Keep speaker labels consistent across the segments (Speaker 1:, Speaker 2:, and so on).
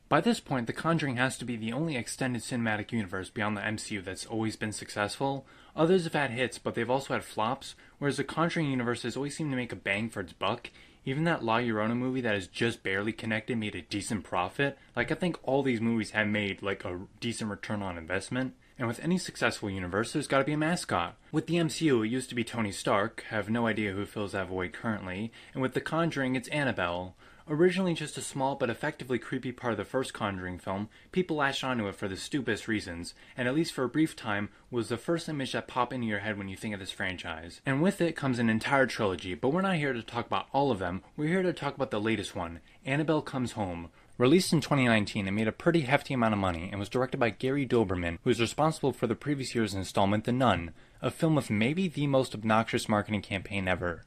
Speaker 1: By this point, The Conjuring has to be the only extended cinematic universe beyond the MCU that's always been successful. Others have had hits, but they've also had flops, whereas the Conjuring universe has always seemed to make a bang for its buck. Even that La Llorona movie that is just barely connected made a decent profit. I think all these movies have made, a decent return on investment. And with any successful universe, there's gotta be a mascot. With the MCU, it used to be Tony Stark, have no idea who fills that void currently, and with The Conjuring, it's Annabelle. Originally just a small but effectively creepy part of the first Conjuring film, people latched onto it for the stupidest reasons, and at least for a brief time, was the first image that popped into your head when you think of this franchise. And with it comes an entire trilogy, but we're not here to talk about all of them, we're here to talk about the latest one, Annabelle Comes Home. Released in 2019, it made a pretty hefty amount of money and was directed by Gary Doberman, who was responsible for the previous year's installment The Nun, a film with maybe the most obnoxious marketing campaign ever.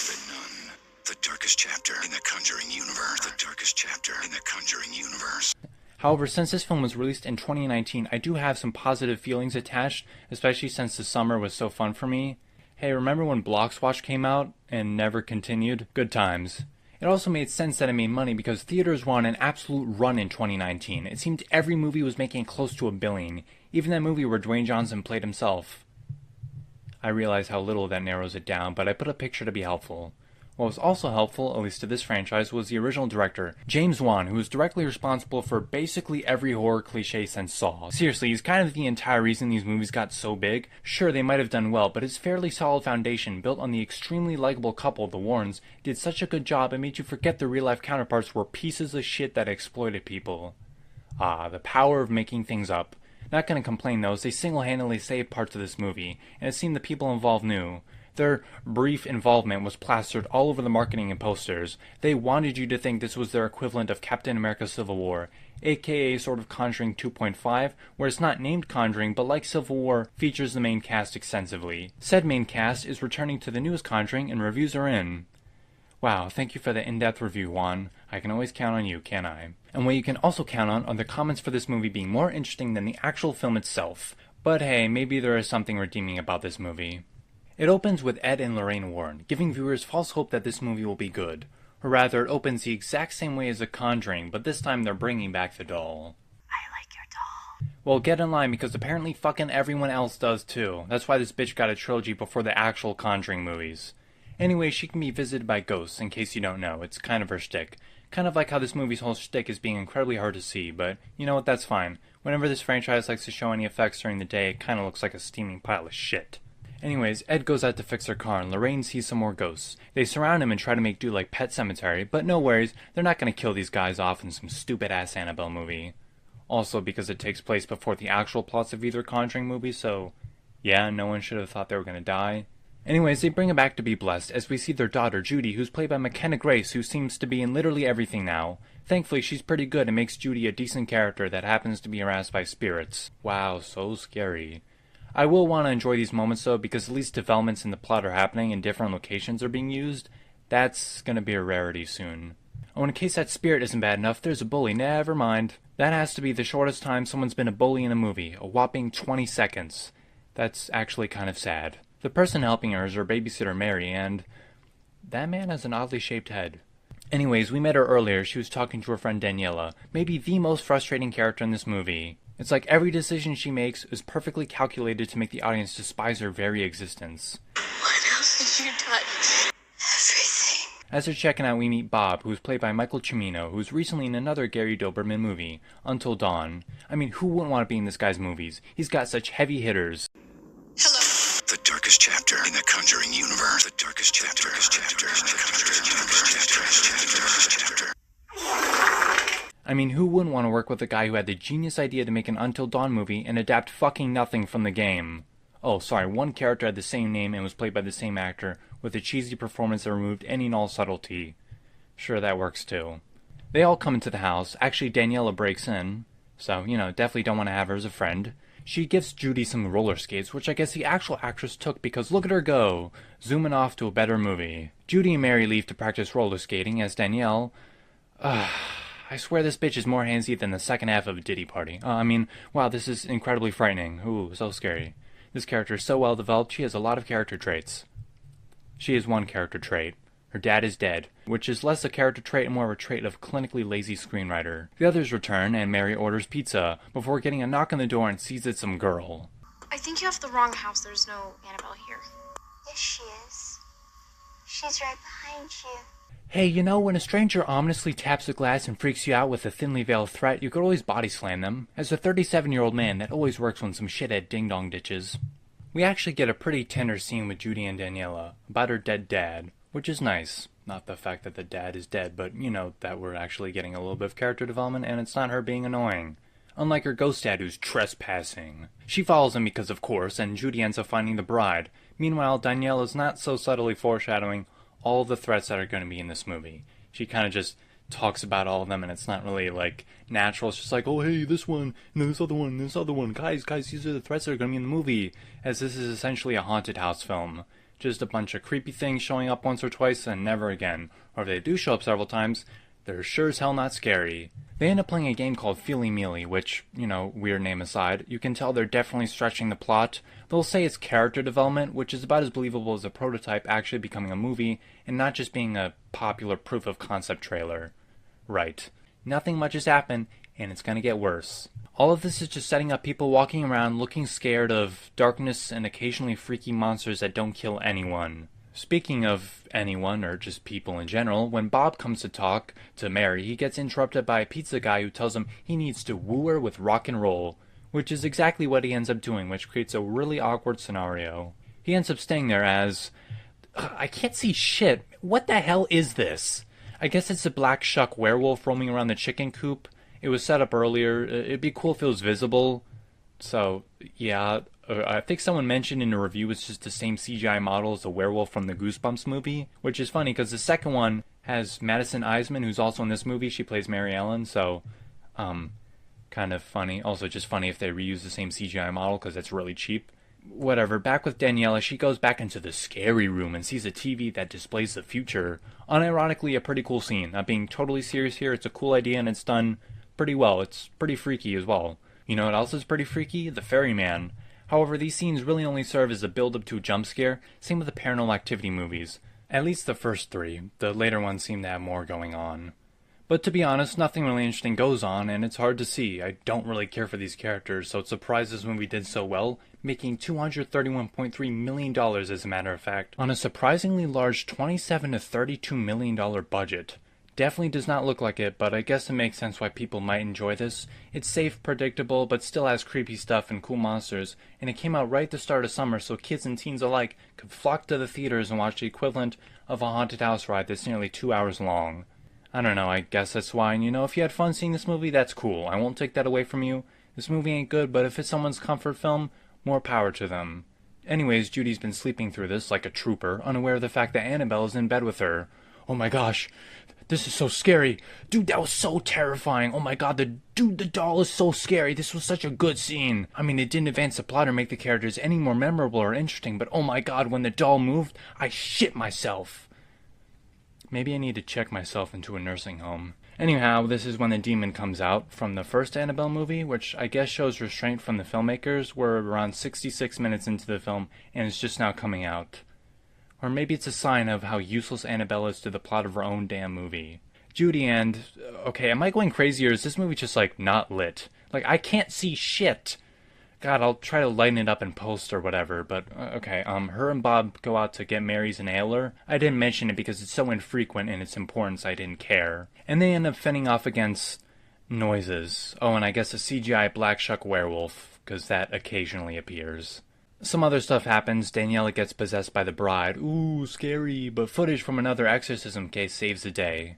Speaker 2: The Nun, the darkest chapter in the Conjuring universe, the darkest chapter in the Conjuring universe.
Speaker 1: However, since this film was released in 2019, I do have some positive feelings attached, especially since the summer was so fun for me. Hey, remember when Blockswatch came out and never continued? Good times. It also made sense that it made money because theaters were on an absolute run in 2019. It seemed every movie was making close to $1 billion, even that movie where Dwayne Johnson played himself. I realize how little that narrows it down, but I put a picture to be helpful. What was also helpful, at least to this franchise, was the original director, James Wan, who was directly responsible for basically every horror cliche since Saw. Seriously, he's kind of the entire reason these movies got so big. Sure, they might have done well, but his fairly solid foundation, built on the extremely likable couple, the Warrens, did such a good job it made you forget their real-life counterparts were pieces of shit that exploited people. Ah, the power of making things up. Not gonna complain though, as they single-handedly saved parts of this movie, and it seemed the people involved knew. Their brief involvement was plastered all over the marketing and posters. They wanted you to think this was their equivalent of Captain America Civil War, aka sort of Conjuring 2.5, where it's not named Conjuring, but like Civil War, features the main cast extensively. Said main cast is returning to the newest Conjuring, and reviews are in. Wow, thank you for the in-depth review, Juan. I can always count on you, can't I? And what you can also count on are the comments for this movie being more interesting than the actual film itself. But hey, maybe there is something redeeming about this movie. It opens with Ed and Lorraine Warren, giving viewers false hope that this movie will be good. Or rather, it opens the exact same way as The Conjuring, but this time they're bringing back the doll.
Speaker 3: I like your doll.
Speaker 1: Well, get in line, because apparently fucking everyone else does too. That's why this bitch got a trilogy before the actual Conjuring movies. Anyway, she can be visited by ghosts, in case you don't know. It's kind of her shtick. Kind of like how this movie's whole shtick is being incredibly hard to see, but you know what, that's fine. Whenever this franchise likes to show any effects during the day, it kinda looks like a steaming pile of shit. Anyways, Ed goes out to fix her car and Lorraine sees some more ghosts. They surround him and try to make do like Pet Sematary, but no worries, they're not gonna kill these guys off in some stupid-ass Annabelle movie. Also because it takes place before the actual plots of either Conjuring movie, so yeah, no one should have thought they were gonna die. Anyways, they bring her back to be blessed, as we see their daughter, Judy, who's played by McKenna Grace, who seems to be in literally everything now. Thankfully, she's pretty good and makes Judy a decent character that happens to be harassed by spirits. Wow, so scary. I will want to enjoy these moments though, because at least developments in the plot are happening and different locations are being used. That's gonna be a rarity soon. Oh, in case that spirit isn't bad enough, there's a bully. Never mind. That has to be the shortest time someone's been a bully in a movie, a whopping 20 seconds. That's actually kind of sad. The person helping her is her babysitter Mary, and that man has an oddly shaped head. Anyways, we met her earlier. She was talking to her friend Daniela, maybe the most frustrating character in this movie. It's like every decision she makes is perfectly calculated to make the audience despise her very existence.
Speaker 3: What else did you touch? Everything.
Speaker 1: As they're checking out, we meet Bob, who's played by Michael Cimino, who was recently in another Gary Doberman movie, Until Dawn. I mean, who wouldn't want to be in this guy's movies? He's got such heavy hitters.
Speaker 3: Hello.
Speaker 2: The darkest chapter in the Conjuring universe. The darkest chapter.
Speaker 1: I mean, who wouldn't want to work with a guy who had the genius idea to make an Until Dawn movie and adapt fucking nothing from the game? Oh, sorry, one character had the same name and was played by the same actor, with a cheesy performance that removed any and all subtlety. Sure, that works too. They all come into the house. Actually, Daniela breaks in. So, definitely don't want to have her as a friend. She gives Judy some roller skates, which I guess the actual actress took because look at her go, zooming off to a better movie. Judy and Mary leave to practice roller skating as Danielle... I swear this bitch is more handsy than the second half of a Diddy Party. Wow, this is incredibly frightening. Ooh, so scary. This character is so well developed, she has a lot of character traits. She has one character trait. Her dad is dead, which is less a character trait and more of a trait of clinically lazy screenwriter. The others return, and Mary orders pizza, before getting a knock on the door and sees it's some girl.
Speaker 4: I think you have the wrong house. There's no Annabelle here.
Speaker 3: Yes, she is. She's right behind you.
Speaker 1: Hey, you know, when a stranger ominously taps the glass and freaks you out with a thinly veiled threat, you could always body slam them. As a 37-year-old man, that always works when some shithead ding-dong ditches. We actually get a pretty tender scene with Judy and Daniela, about her dead dad, which is nice. Not the fact that the dad is dead, but, you know, that we're actually getting a little bit of character development, and it's not her being annoying. Unlike her ghost dad who's trespassing. She follows him because of course, and Judy ends up finding the bride. Meanwhile, Daniela's not so subtly foreshadowing all the threats that are going to be in this movie. She kind of just talks about all of them, and it's not really, like, natural. It's just like, oh, hey, this one, and this other one, and this other one. Guys, these are the threats that are going to be in the movie. As this is essentially a haunted house film. Just a bunch of creepy things showing up once or twice, and never again. Or if they do show up several times, they're sure as hell not scary. They end up playing a game called Feely Mealy, which, you know, weird name aside, you can tell they're definitely stretching the plot. They'll say it's character development, which is about as believable as a prototype actually becoming a movie, and not just being a popular proof of concept trailer. Right. Nothing much has happened, and it's gonna get worse. All of this is just setting up people walking around looking scared of darkness and occasionally freaky monsters that don't kill anyone. Speaking of anyone, or just people in general, when Bob comes to talk to Mary, he gets interrupted by a pizza guy who tells him he needs to woo her with rock and roll, which is exactly what he ends up doing, which creates a really awkward scenario. He ends up staying there as, I can't see shit, what the hell is this? I guess it's a black shuck werewolf roaming around the chicken coop. It was set up earlier, it'd be cool if it was visible, so yeah. I think someone mentioned in a review it's just the same CGI model as the werewolf from the Goosebumps movie, which is funny because the second one has Madison Eisman, who's also in this movie. She plays Mary Ellen, so kind of funny. Also just funny if they reuse the same CGI model because it's really cheap. Whatever, back with Daniela, she goes back into the scary room and sees a TV that displays the future. Unironically, a pretty cool scene. Not being totally serious here, it's a cool idea and it's done pretty well. It's pretty freaky as well. You know what else is pretty freaky? The Ferryman. However, these scenes really only serve as a build-up to a jump scare, same with the Paranormal Activity movies. At least the first three. The later ones seem to have more going on. But to be honest, nothing really interesting goes on, and it's hard to see. I don't really care for these characters, so it surprises this movie did so well, making $231.3 million as a matter of fact, on a surprisingly large $27 to $32 million budget. Definitely does not look like it, but I guess it makes sense why people might enjoy this. It's safe, predictable, but still has creepy stuff and cool monsters, and it came out right at the start of summer so kids and teens alike could flock to the theaters and watch the equivalent of a haunted house ride that's nearly 2 hours long. I don't know, I guess that's why, and you know, if you had fun seeing this movie, that's cool. I won't take that away from you. This movie ain't good, but if it's someone's comfort film, more power to them. Anyways, Judy's been sleeping through this like a trooper, unaware of the fact that Annabelle is in bed with her. Oh my gosh, this is so scary. Dude, that was so terrifying. Oh my god, the doll is so scary. This was such a good scene. I mean, it didn't advance the plot or make the characters any more memorable or interesting, but oh my god, when the doll moved, I shit myself. Maybe I need to check myself into a nursing home. Anyhow, this is when the demon comes out from the first Annabelle movie, which I guess shows restraint from the filmmakers. We're around 66 minutes into the film, and it's just now coming out. Or maybe it's a sign of how useless Annabelle is to the plot of her own damn movie. Judy and... Okay, am I going crazy, or is this movie just, like, not lit? Like, I can't see shit! God, I'll try to lighten it up in post or whatever, but, okay, her and Bob go out to get Mary's inhaler. I didn't mention it because it's so infrequent in its importance I didn't care. And they end up fending off against noises. Oh, and I guess a CGI black shuck werewolf, because that occasionally appears. Some other stuff happens. Daniela gets possessed by the bride. Ooh, scary, but footage from another exorcism case saves the day.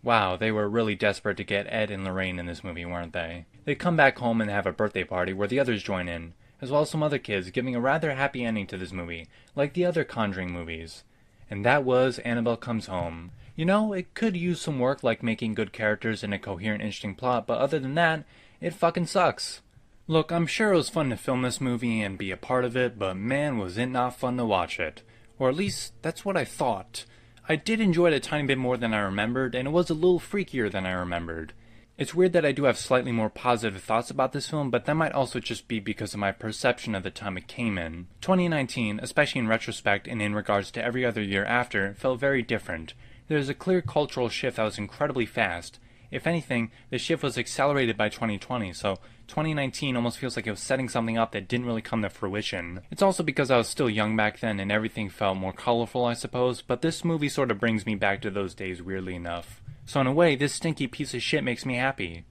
Speaker 1: Wow, they were really desperate to get Ed and Lorraine in this movie, weren't they? They come back home and have a birthday party where the others join in, as well as some other kids, giving a rather happy ending to this movie, like the other Conjuring movies. And that was Annabelle Comes Home. You know, it could use some work like making good characters and a coherent, interesting plot, but other than that, it fucking sucks. Look, I'm sure it was fun to film this movie and be a part of it, but man, was it not fun to watch it. Or at least, that's what I thought. I did enjoy it a tiny bit more than I remembered, and it was a little freakier than I remembered. It's weird that I do have slightly more positive thoughts about this film, but that might also just be because of my perception of the time it came in. 2019, especially in retrospect and in regards to every other year after, felt very different. There's a clear cultural shift that was incredibly fast. If anything, the shift was accelerated by 2020, so 2019 almost feels like it was setting something up that didn't really come to fruition. It's also because I was still young back then and everything felt more colorful, I suppose, but this movie sort of brings me back to those days, weirdly enough. So in a way, this stinky piece of shit makes me happy.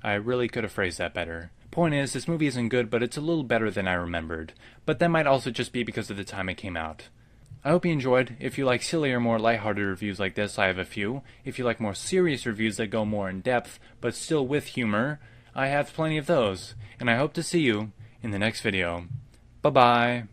Speaker 1: I really could have phrased that better. Point is, this movie isn't good, but it's a little better than I remembered. But that might also just be because of the time it came out. I hope you enjoyed. If you like sillier, more lighthearted reviews like this, I have a few. If you like more serious reviews that go more in depth, but still with humor, I have plenty of those. And I hope to see you in the next video. Bye-bye.